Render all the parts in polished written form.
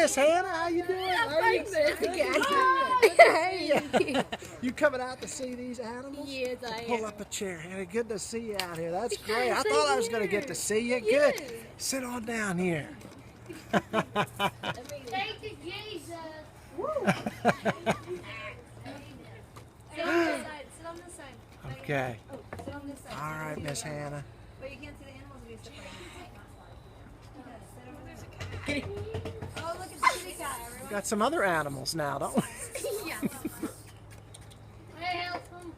Miss Hannah. How you doing? Hey. You coming out to see these animals? Yes, I am. Pull up a chair, Hannah. Good to see you out here. That's great. I thought I was going to get to see you. Good. Sit on down here. Thank you, Jesus. Woo. Sit on this side. Okay. Oh, sit on this side. All right, Miss Hannah. But you can't see the animals if you sit there. Oh, look at the kitty cat, everyone. We got some other animals now, don't we? Yeah. Hey, help him.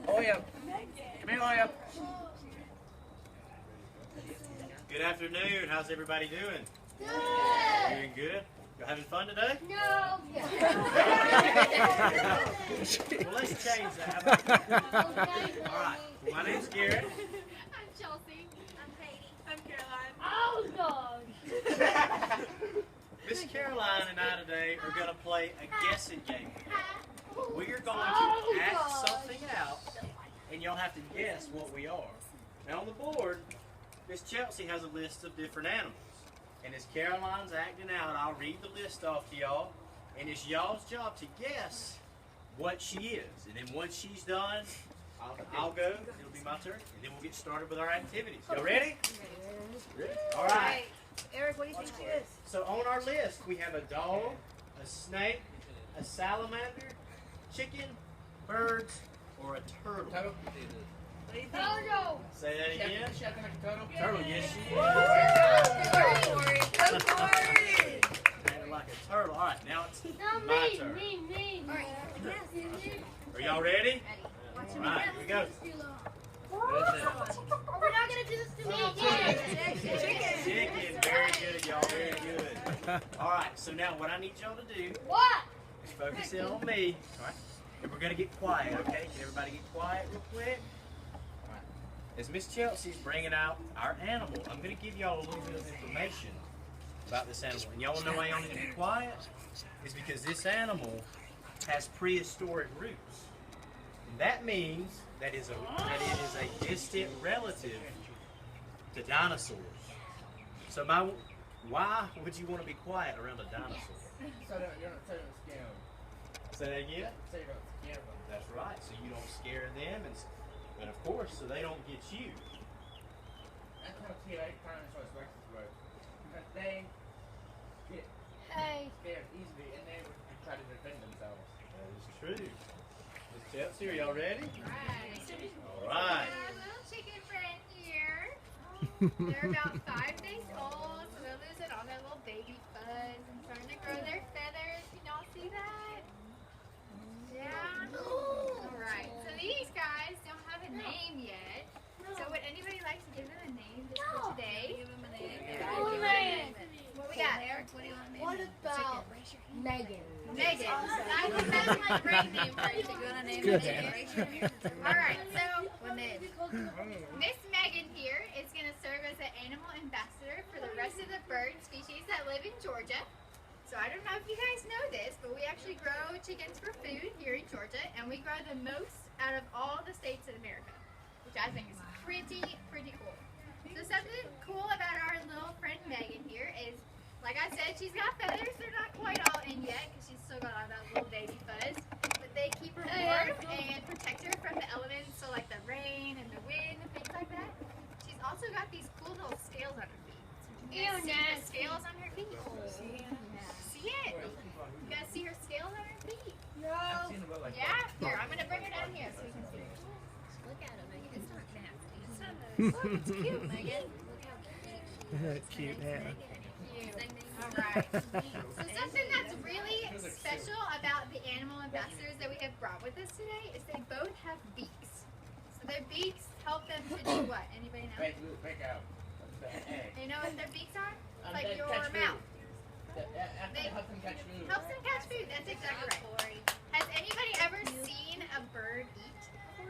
Oya. Come here, Oya. Good afternoon. How's everybody doing? Good. Doing good? Y'all having fun today? No. Well, let's change that. How about that? All right. Well, my name's Garrett. I'm Chelsea. I'm Katie. I'm Caroline. Oh, gosh. Miss Caroline and I today are going to play a guessing game. We are going to act something out, and y'all have to guess what we are. Now on the board, Miss Chelsea has a list of different animals. And as Caroline's acting out, I'll read the list off to y'all, and it's y'all's job to guess what she is. And then once she's done, I'll go, it'll be my turn, and then we'll get started with our activities. Y'all ready? Ready? All right. Eric, what do you think she is? So on our list, we have a dog, a snake, a salamander, chicken, birds, or a turtle. Turtle. Turtle. Say that again. She acting like a turtle. Turtle, yes she is. Go for it. Acting like a turtle. All right, now it's No, my me. turn. All right. Are y'all ready? All right, here we go. We're not going to do this to me again. Chicken, very good, y'all, very good. All right, so now what I need y'all to do What? is focus in on me. All right, and we're gonna get quiet, okay? Can everybody get quiet real quick? All right. As Miss Chelsea's bringing out our animal, I'm gonna give y'all a little bit of information about this animal. And y'all wanna know why y'all need to be quiet? It's because this animal has prehistoric roots. And that means that it is a distant relative to dinosaurs. So why would you want to be quiet around a dinosaur? So that you're not scared. Say that again? So you're not scared of them. That's right. So you don't scare them, and of course, so they don't get you. That's how dinosaurs work. Because they get scared easily and they would try to defend themselves. That is true. Miss Chelsea, are y'all ready? Right. All right. Our little chicken friend here. They're about 5 days old, so they're losing all their little baby fuzz and starting to grow their feathers. Can y'all see that? Yeah. Alright, so these guys don't have a name yet. So would anybody like to give them a name just for today? Give them a name. What we got? Eric, what do you want to name? What about Megan? Megan. I think that's my great name for you. You want to name Megan? Alright, so Miss Megan here is going to serve as an animal ambassador for the rest of the bird species that live in Georgia. So I don't know if you guys know this, but we actually grow chickens for food here in Georgia, and we grow the most out of all the states in America, which I think is pretty cool. So something cool about our little friend Megan here is, like I said, she's got feathers. They're not quite all in yet because she's still got all that little baby fuzz, but they keep her warm and protect her from the elements, so like the rain and the wind and things like that. She's also got these cool little scales on her feet. You can see the scales on her feet. See it? You guys see her scales on her feet? No. Yeah? Here, I'm going to bring her down here so you can see her. Look at her, Megan. It's not nasty. It's not nasty. Look, it's cute, Megan. Look how cute. Cute, Hannah. Alright. So something that's really special about the animal ambassadors that we have brought with us today is they both have beaks. So their beaks help them to do what? Anybody know? Break out. You know what their beaks are? It's like your catch mouth. They help them catch food. Helps them catch food. That's exactly right. Has anybody ever seen a bird eat before?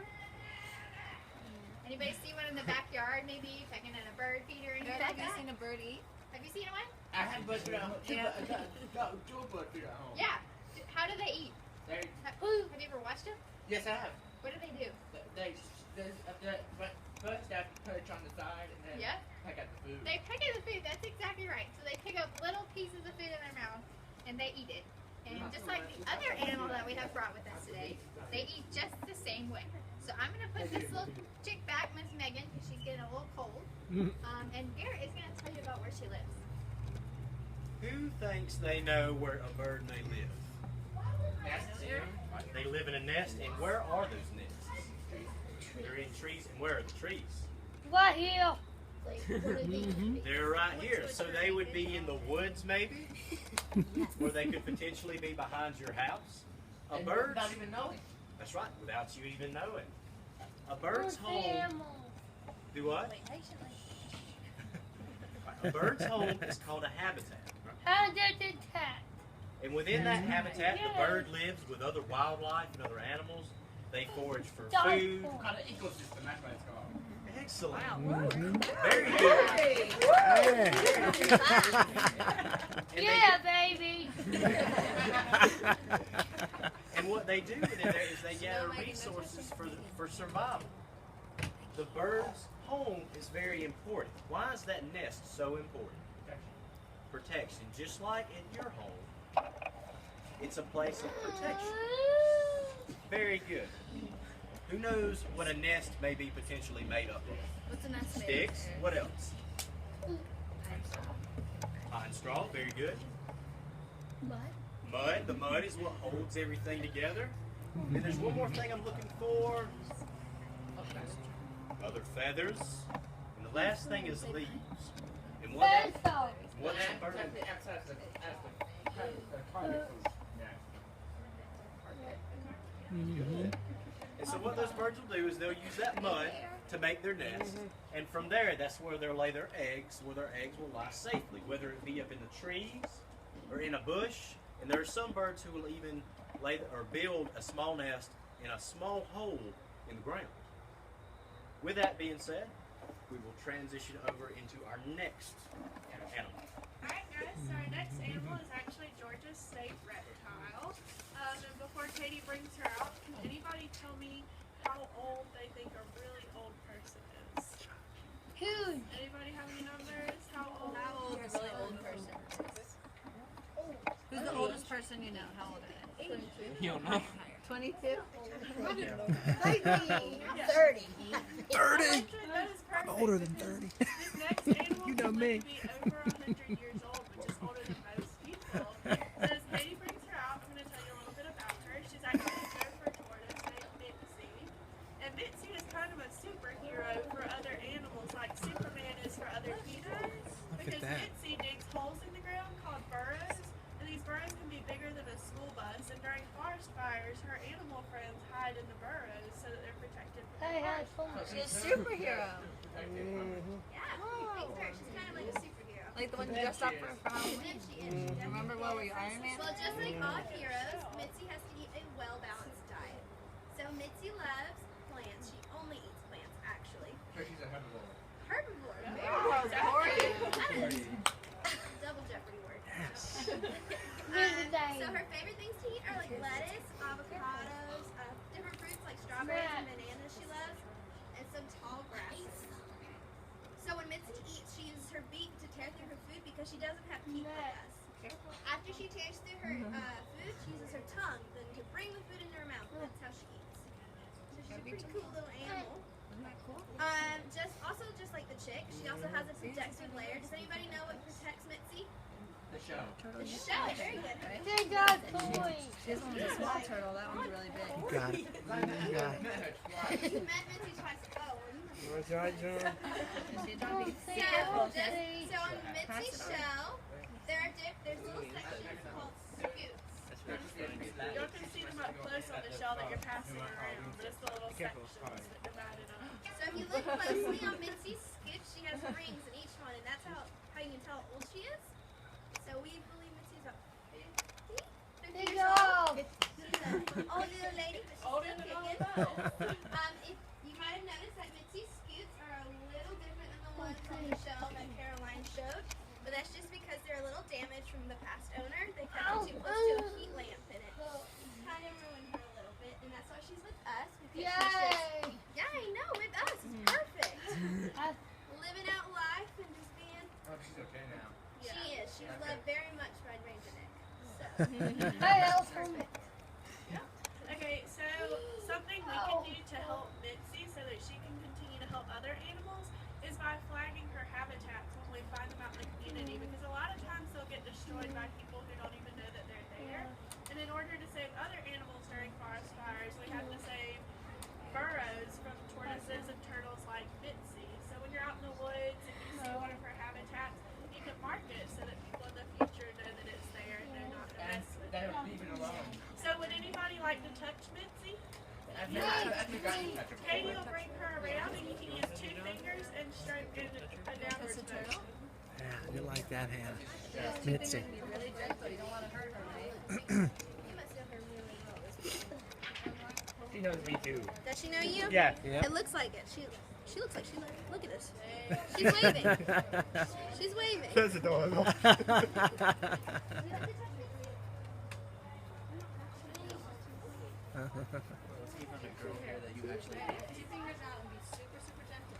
Anybody see one in the backyard maybe pecking at a bird feed or anything like that? Have you seen a bird eat? Have you seen one? I had bird feed at home. Two bird feed at home. Yeah. How do they eat? Have you ever watched them? Yes, I have. What do? They But first they have to perch on the side and then pick at the food. They pick at the food. That's exactly right. So they pick up little pieces of food in their mouth and they eat it. And just like the other animal that we have brought with us today, they eat just the same way. So I'm going to put this little chick back, Miss Megan, because she's getting a little cold. And Garrett is going to tell you about where she lives. Who thinks they know where a bird may live? Nests here. They live in a nest, and where are those nests? They're in trees, and where are the trees? Right here. They're right here. So they would be in the woods, maybe? Or they could potentially be behind your house. A bird. Without even knowing. That's right, without you even knowing. A bird's home. Do what? A bird's home is called a habitat. Habitat. And within that habitat, the bird lives with other wildlife and other animals. They forage for food. Called an ecosystem, that's what it's called. Excellent. Very good. Hey. Yeah, baby. And what they do within there is they gather resources for survival. The bird's home is very important. Why is that nest so important? Protection. Just like in your home, it's a place of protection. Very good. Who knows what a nest may be potentially made up of? What's a nest made? Sticks. What else? Pine straw. Very good. Mud. The mud is what holds everything together. And there's one more thing I'm looking for. Other feathers. And the last thing is leaves. And what's the bird? And so what those birds will do is they'll use that mud to make their nest, and from there, that's where they'll lay their eggs, where their eggs will lie safely, whether it be up in the trees or in a bush. And there are some birds who will even lay or build a small nest in a small hole in the ground. With that being said, we will transition over into our next animal. Alright guys, so our next animal is actually Georgia's state reptile. And before Katie brings her out, can anybody tell me how old they think a really old person is? Huge. Anybody have any numbers? How old? How old is a really old person? Who's the oldest person you know? How old are they? 22. You don't know. 22? 30. 30? Actually, that is perfect. Older than 30. This next animal You know is me. going to be over 100 years old, which is older than most people. So as Katie brings her out, I'm going to tell you a little bit about her. She's actually a Gopher tortoise named Mitzi. And Mitzi is kind of a superhero for other animals, like Superman is for other heroes. Because Mitzi digs holes in the ground called burrows. And these burrows can be bigger than a school bus. And during forest fires, her animal friends hide in the burrows so that they're protected from Hey, the had forest. fun. She's a superhero. Yeah, he thinks her. She's kind of like a superhero. Like the one you dressed up for Halloween. She is. Remember where we Iron Man? Well, just like all heroes, Mitzi has to eat a well-balanced diet. So Mitzi loves plants. She only eats plants, actually. So she's a herbivore. Herbivore. Oh, Double Jeopardy word. Really nice. So her favorite things to eat are like lettuce, avocados, different fruits like strawberries and bananas she loves, and some tall grasses. So when Mitzi eats, she uses her beak to tear through her food because she doesn't have teeth like us. After she tears through her food, she uses her tongue then to bring the food into her mouth. That's how she eats. So she's a pretty cool little animal. Just like the chick, she also has a protective layer. Does anybody know what protects Mitzi? The show. The shell. Very good. They got toys. This one's a small turtle. That one's really big. Got it. You got it. You met Mitzi twice. Oh, That's right, John. So on Mitzi's shell, there's little sections called scoots. Y'all can see them up close on the shell that you're passing around, but it's the little sections that divided up. So if you look closely on Mitzi's scoots, she has rings in each one, and that's how you can tell how old she is. So we believe Mitzi's about 50 Big years old. old. She's an old little lady, but she's Old still and all kicking. If you might have noticed that Mitzi's scoots are a little different than the ones on the shell that Caroline showed, but that's just because they're a little damaged from the past owner. They kept it too close to a heat lamp in it. Kind of ruined her a little bit, and that's why she's with us. Because she's just, Yay. yeah, I know. she's okay now. She is. She's loved very much by Ranger Nick. So. Hey, Elton. Okay, so something we can do to help Mitzi so that she can continue to help other animals is by flagging her habitats when we find them out in the community, because a lot of times they'll get destroyed by people who don't even know that they're there. And in order to save other animals during forest fires, we have to save burrows from tortoises and turtles like Mitzi. So when you're out in the woods and you see one of her habitats, you can mark it so that people in the future know that it's there and they're not going to mess with They it. don't leave it alone. So would anybody like to touch Mitzi? I think I Katie will bring her around and you can use 2 fingers and stroke in a downward motion. Yeah, you like that, Hannah. Mitzi. Really gentle. You don't want to hurt her, right? You must know her really well. She knows me too. Does she know you? Yeah. Yep. It looks like it. She looks like she knows. Look at this. She's waving. She's waving. That's adorable.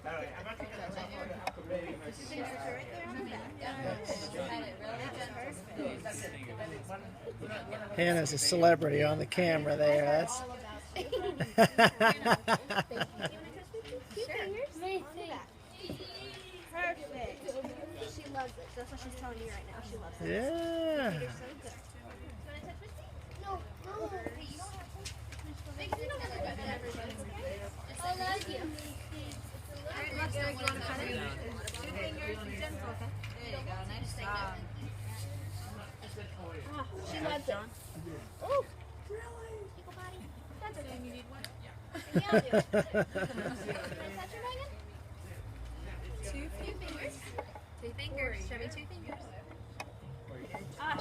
Alright, I'm not taking that Hannah's a celebrity on the camera there. That's. Perfect. She loves it. That's what she's telling you right now. She loves it. Yeah. You're so good. You want to touch Mitzi? No. Hey, you don't have to. Big, you don't have to touch everybody. I love you. Alright, let's go. You want to cut it? 2 fingers. Be gentle, okay? There you go. Nice job. She loves it. Oh, really? Tickle body? That's okay. You need one? Yeah. I'll do it. Can I touch her, Megan? 2 fingers. 2 fingers. Show me 2 fingers.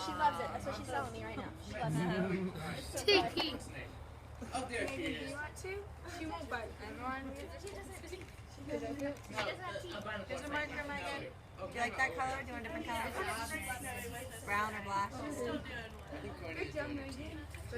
She loves it. That's what she's telling me right now. She loves it. Tiki. Oh, there she is. Do you want to? She won't bite. Everyone? She doesn't have teeth. Here's a marker, Megan. Do you like that color? Do you want a different color? Brown or black? Good job, Megan. I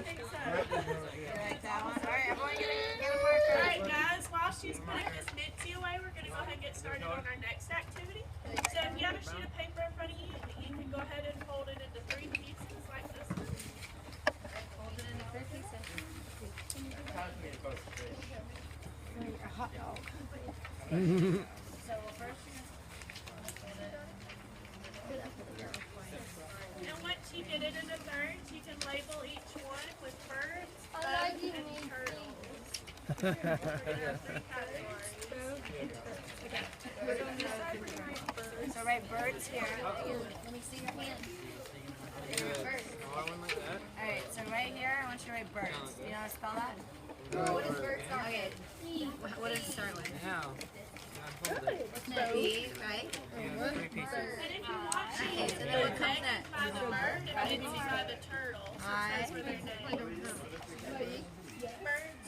think so. You like that one? Alright, everyone get a marker. Alright guys, while she's putting this Mitzi away, we're going to go ahead and get started on our next activity. So if you have a sheet of paper in front of you, you can go ahead and fold it into 3 pieces like this one. Hold it into 3 pieces. And once you get it into thirds, you can label each one with birds, I love bugs, you, and Mitzi. turtles. We're going to have 3 categories. So write birds here. Let me see your hand. Alright, so right here, I want you to write birds. Do you know how to spell that? What is bird start with? What does it start with? B, right? And if you want to, Okay, you so can then what comes name next? by the bird and then by the turtle. So it says where their name is. Birds.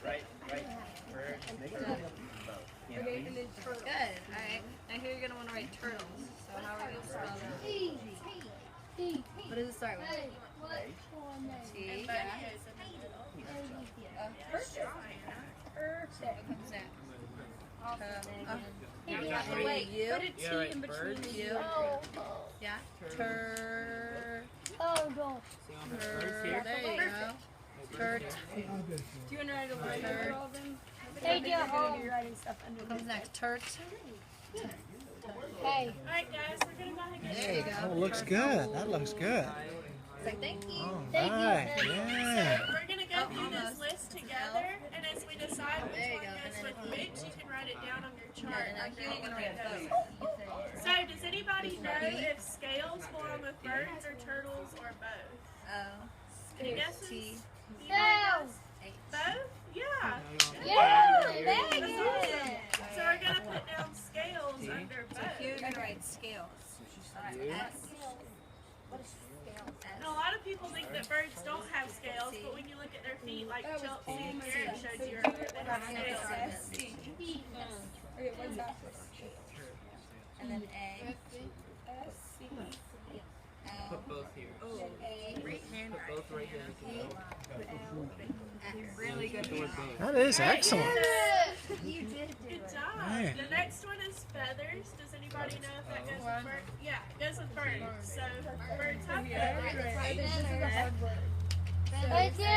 Right. Bird. Good. Alright. Now here you're going to want to write turtles. So how are we going to spell that? What does it start with? T. And Yeah. Buddy is What comes next? Wait, You. put a T in between the You. Oh, Yeah. Tur. oh, don't. Tur. There you go. Turt. Take it home. What comes next? Turt. Hey. Alright guys, we're going to go ahead and get There you go. Oh, looks good. That looks good. Say thank you. All Thank you. right. So Yeah. we're going to go through almost. this list together, and as we decide which There you one go. goes And with then- which, you can write it down on your chart. And then here you're going to write Like both. so, does anybody know if scales belong with birds or turtles or both? Oh. Any guesses? T. No. Both? Yeah. Yeah, That's Megan. awesome. So we're going to put down scales under both. Here you're going to write scales. S. And a lot of people think that birds don't have scales, but when you look at their feet, like Chelsea and Garrett showed you earlier, they have scales. And then A. L. both here. Great handwriting. Both right here. Really good handwriting. That is excellent. You did do Good it. job. Man. The next one is feathers. Does anybody know if that goes with birds? Yeah, it goes with birds. So birds have feathers. I did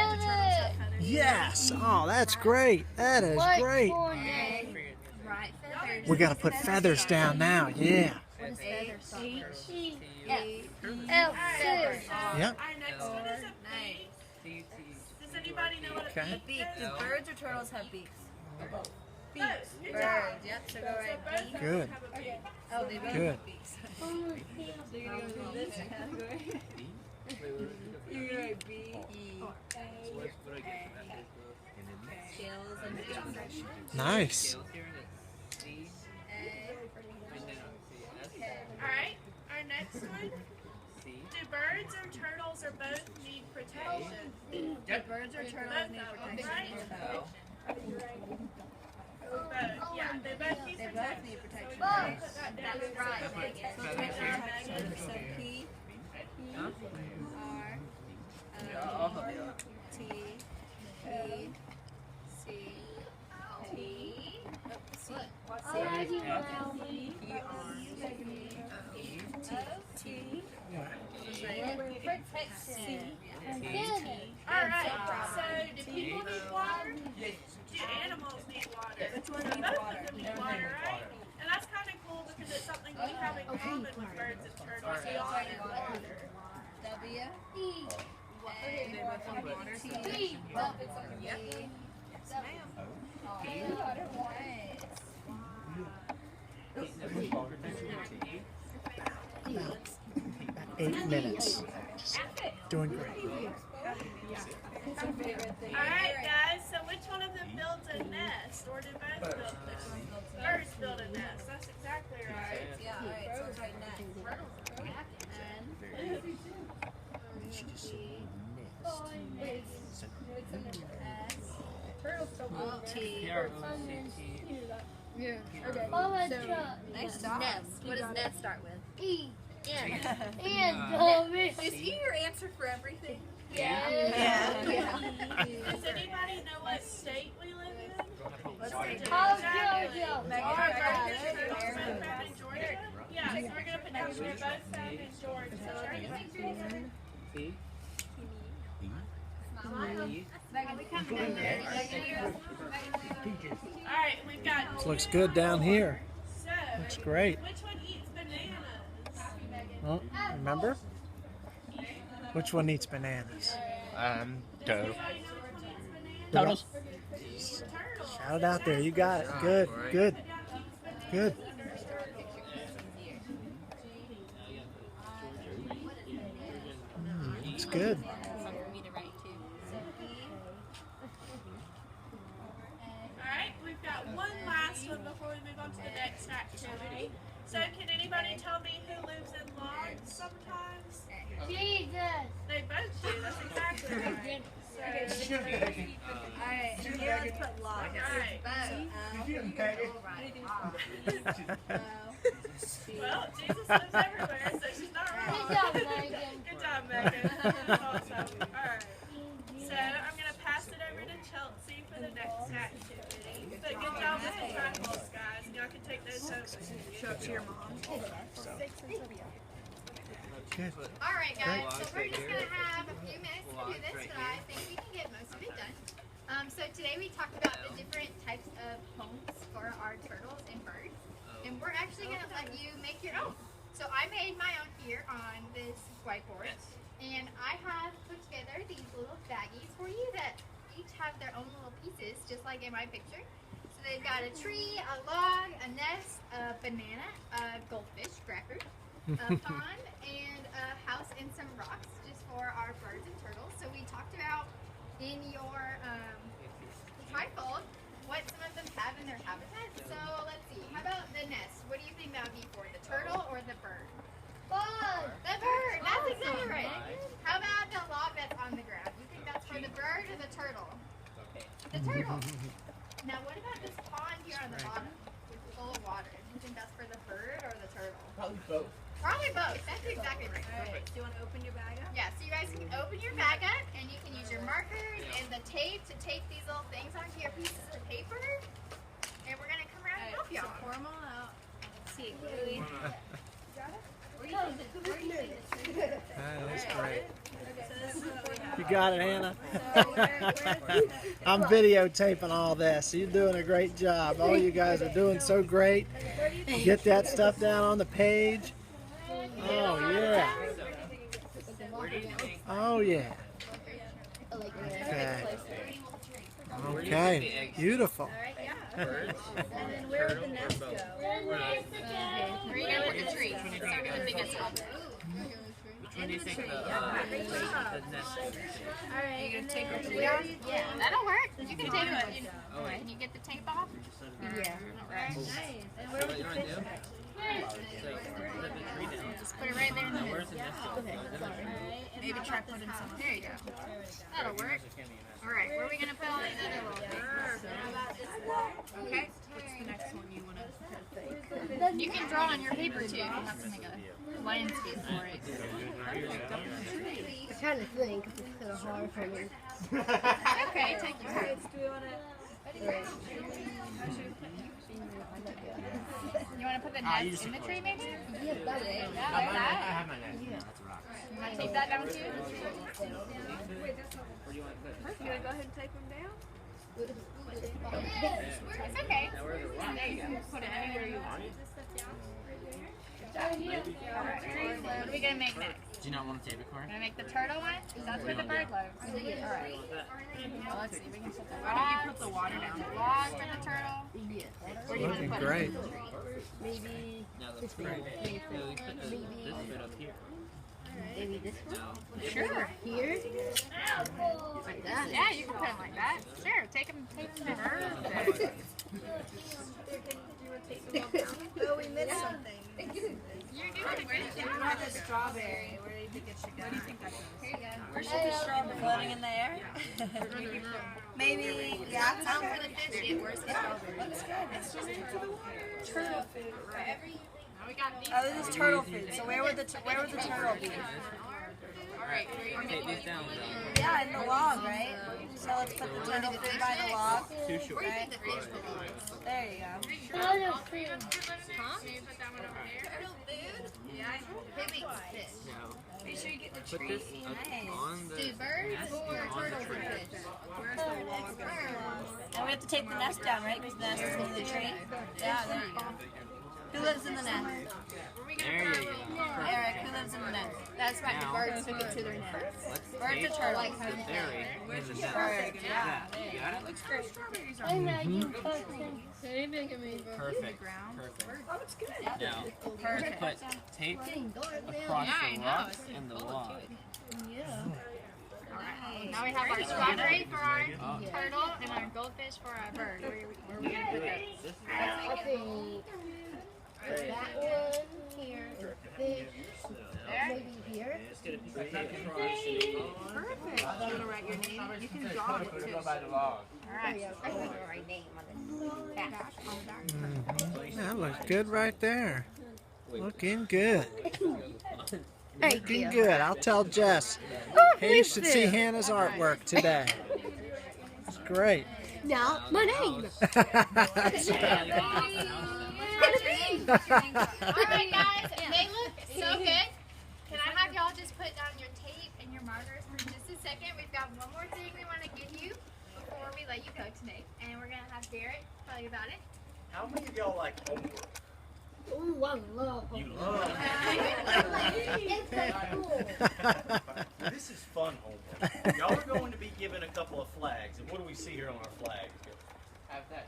it. Yes. Oh, that's great. That is great. Right feathers. We got to put feathers down now. Yeah. What is feathers? L Alright, Yep. our next one is a beak. Does anybody know what a Okay. beak Beak. is? Do birds or turtles have beaks? Both. Good job. Birds. Yep. So go So right. both Beak. of Good. them have a beak. Oh, they both Good. have beaks. So you're gonna go to this category. You're gonna write B, E, scales and beaks. Nice. Alright, our next one. Do birds or turtles or both need protection? Do birds or turtles need protection? Both, yeah, they both need They both protection. need protection. So we're gonna put that down. That's right. So take our Megan. So P, R, T, E, C, T, C, T, Alright, so do people need water? Do animals need water? Which one Both needs of water? them need water, right? And that's kind of cool because it's something we have in common with birds and turtles. We all need water. W, E. A, they both want water. T, yep. Yes, ma'am. About 8 minutes. Just doing great. Alright guys, so which one of them builds a nest? Or do both build this? Birds build a nest, that's exactly right. Yeah, alright, so it's right next. T. Oh, my God. Nice job. Nest. What does nest start with? E. N. And Tommy. Is E your answer for everything? Yeah. Does anybody know what state we live in? Let's take Oh, Exactly. Jojo. Megan, Are I got birds it. and turtles both found in Georgia? Yeah, so we're going to put down they're both found in Georgia. Alright, we've got. This looks good down here. So, Looks great. which one eats bananas? Oh, remember? Which one eats bananas? Turtle. Anybody know which one eats bananas? Turtles. Turtles. Shout it out there. You got it. Good. Good. Good. Looks good. Alright, we've got one last one before we move on to the next activity. So can anybody tell me who lives in logs sometimes? Jesus. They both do, that's exactly right. So, Alright, here let's put log. alright. Well, Jesus lives everywhere, so she's not wrong. Good job, Megan. Good job, Megan. That's awesome. Alright. So I'm going to pass it over to Chelsea for the next activity. But good job with the triangles, guys. And y'all can take those home with you. Show it to your mom. Good. Alright guys, so we're just going to have a few minutes to do this, but I think we can get most of it done. So today we talked about the different types of homes for our turtles and birds. And we're actually going to let you make your own. So I made my own here on this whiteboard. And I have put together these little baggies for you that each have their own little pieces, just like in my picture. So they've got a tree, a log, a nest, a banana, a goldfish, cracker, a pond, and a house and some rocks just for our birds and turtles. So we talked about in your trifold what some of them have in their habitat. So let's see, how about the nest? What do you think that would be for, the turtle or the bird? Bud. The bird, that's exactly right. How about the log that's on the ground? You think that's for the bird or the turtle? The turtle. Now what about this pond here on the bottom with full of water? Do you think that's for the bird or the turtle? Probably both. Probably both. That's exactly right. Alright, do you want to open your bag up? Yeah, so you guys can open your bag up and you can use your markers and the tape to tape these little things onto your pieces of paper. And we're going to come around and help So y'all. pour them all out. Let's see, Louie. That's great. So this is what we have. You got it, Hannah. So where I'm videotaping all this. You're doing a great job. All you guys are doing so great. Get that stuff down on the page. Oh, yeah. Oh, yeah. Okay. Okay. Beautiful. and then where would the nest go? Where are you going to put the tree? Start with the biggest one. When do you think the nest? Alright, you gonna take the tree? Yeah, that'll work. You can take it. Can you get the tape off? Yeah. Alright. Nice. And where would the fish go? Just put it right there in the middle. Where's the nest? Maybe try putting some. There you go. That'll work. Alright, where are we going to put all these other little things? Okay. What's the next one you want to You can draw on your paper too. You have to make a landscape for it. I kind of think it's kind of hard for me. Okay, take your time. Do we want to? You want to put the nest in the tree maybe? Yeah, that way. Yeah, like that. have my nest. That's a rock. You want to tape that down too? Where do you want to put it? You want to go ahead and take them down? It's okay. There you go. Put it anywhere you want. Alright. What are we going to make next? Do you not want to tape it, Corey? We're going to make the turtle one? Because that's where the bird lives. Alright. Well, let's see. We can put the log. Why don't you put the water down? Log for the turtle. Where do you want to Looking put great. it? Maybe No, that's great. No, we put this bit up here. maybe this one. Sure. Here. Like that. Yeah, you can put them like that. Sure. Take them to her. Oh, we missed something. You're doing great. We want the strawberry. Where do you think it should go? What do you think that goes? Here you go. Where should the strawberry floating in the air? Maybe, yeah. Sound for the fish. It works. Looks good. It's just turtle food. Now we got these. Oh, this is turtle food. So where would the turtle be? Alright. Take these down. Yeah, in the log, right? So let's put the turtle food by the log. Too short. Where do you think the fish belongs? There you go. Huh? Can you put that one over there? Turtle food? Yeah. Who makes fish? No. Make sure you get the Put tree. this up on the Do birds or turtles and fish? Where's the log? And we have to take the nest down, right? Because the nest is in the tree. Yeah, there you go. Who lives in the nest? There you go. Eric, who lives in the nest? That's right. The Now- birds took it to their nest. Let's Birds tape or turtles? the berry in the nest. Bird, yeah. You got it? Looks great. Strawberries are I'm making fucking. Perfect. Perfect. Oh, it's good. Now, Perfect. put tape across the rock and the log. Now we have our strawberry for our turtle and our goldfish for our bird. Where are we going to put those? I think that one here, fish, maybe here. Perfect. You want to write your name? You can draw it too. Go by the log. Alright. That looks good right there. Looking good. Looking good. I'll tell Jess. Hey, you should see Hannah's artwork today. It's great. Now, my name. Alright guys, they look so good. Can I have y'all just put down your tape and your markers for just a second? We've got one more thing we want to give you before we let you go today. And we're going to have Garrett tell you about it. How many of y'all like homework? Ooh, I love You them. love It's so cool. This is fun homework. Y'all are going to be given a couple of flags. And what do we see here on our flag? Have that.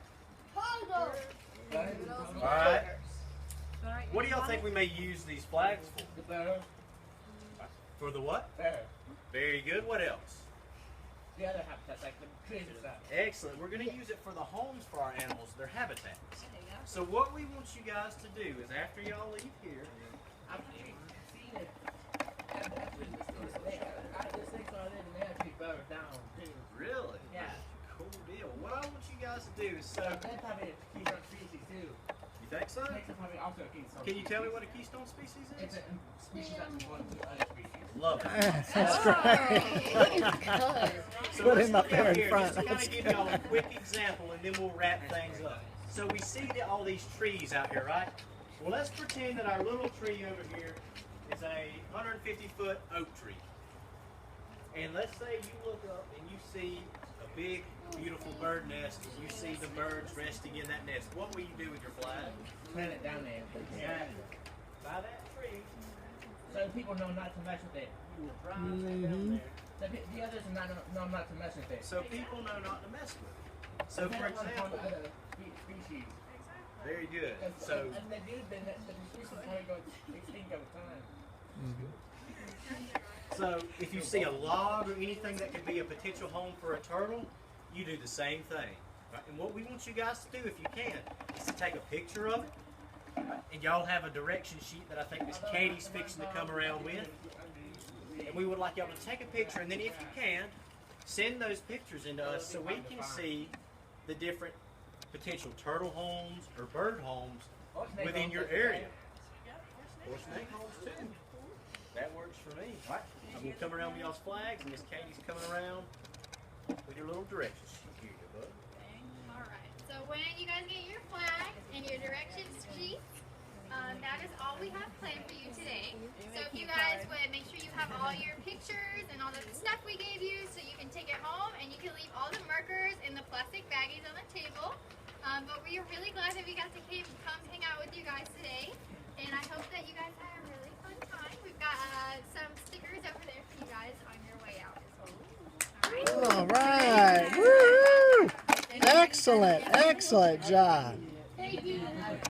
Alright. What do y'all think we may use these flags for? For the what? Very good. What else? The other habitat, like the trees or something. Excellent. We're going to use it for the homes for our animals, their habitats. So what we want you guys to do is after y'all leave here, I've seen it. I just think so. They have to be further down too. really? Yeah. Cool deal. What I want you guys to do is so They probably keep on species too. you think so? Texas probably also a keystone. Can you tell me what a keystone species is? It's a species that's important to other species. Love it. That's great. So Put let's him up look there out in here front. just to kind That's of give y'all a quick example, and then we'll wrap things up. So we see all these trees out here, right? Well, let's pretend that our little tree over here is a 150-foot oak tree. And let's say you look up and you see a big, beautiful bird nest, and you see the birds resting in that nest. What will you do with your flag? Plant it down there. Exactly. By that tree. So people know not to mess with it. You will drive that down there. So the others know not to mess with it. So people know not to mess with it. So for example, Other species. very good. So And they do, then the species probably go extinct over time. So if you see a log or anything that could be a potential home for a turtle, you do the same thing. Right? And what we want you guys to do, if you can, is to take a picture of it. Right? And y'all have a direction sheet that I think Miss Katie's fixing to come around with. And we would like y'all to take a picture, and then if you can, send those pictures into us so we can see the different potential turtle homes or bird homes within your area. Or snake homes too. That works for me. Right. I'm going to come around with y'all's flags, and Miss Katie's coming around with your little directions sheet here, bud. Alright, so when you guys get your flags and your directions sheets, that is all we have planned for you today. So if you guys would make sure you have all your pictures and all the stuff we gave you so you can take it home, and you can leave all the markers in the plastic baggies on the table. But we are really glad that we got to come hang out with you guys today. And I hope that you guys had a really fun time. We've got some stickers over there for you guys on your way out as well. all right. Woo! Excellent, excellent job.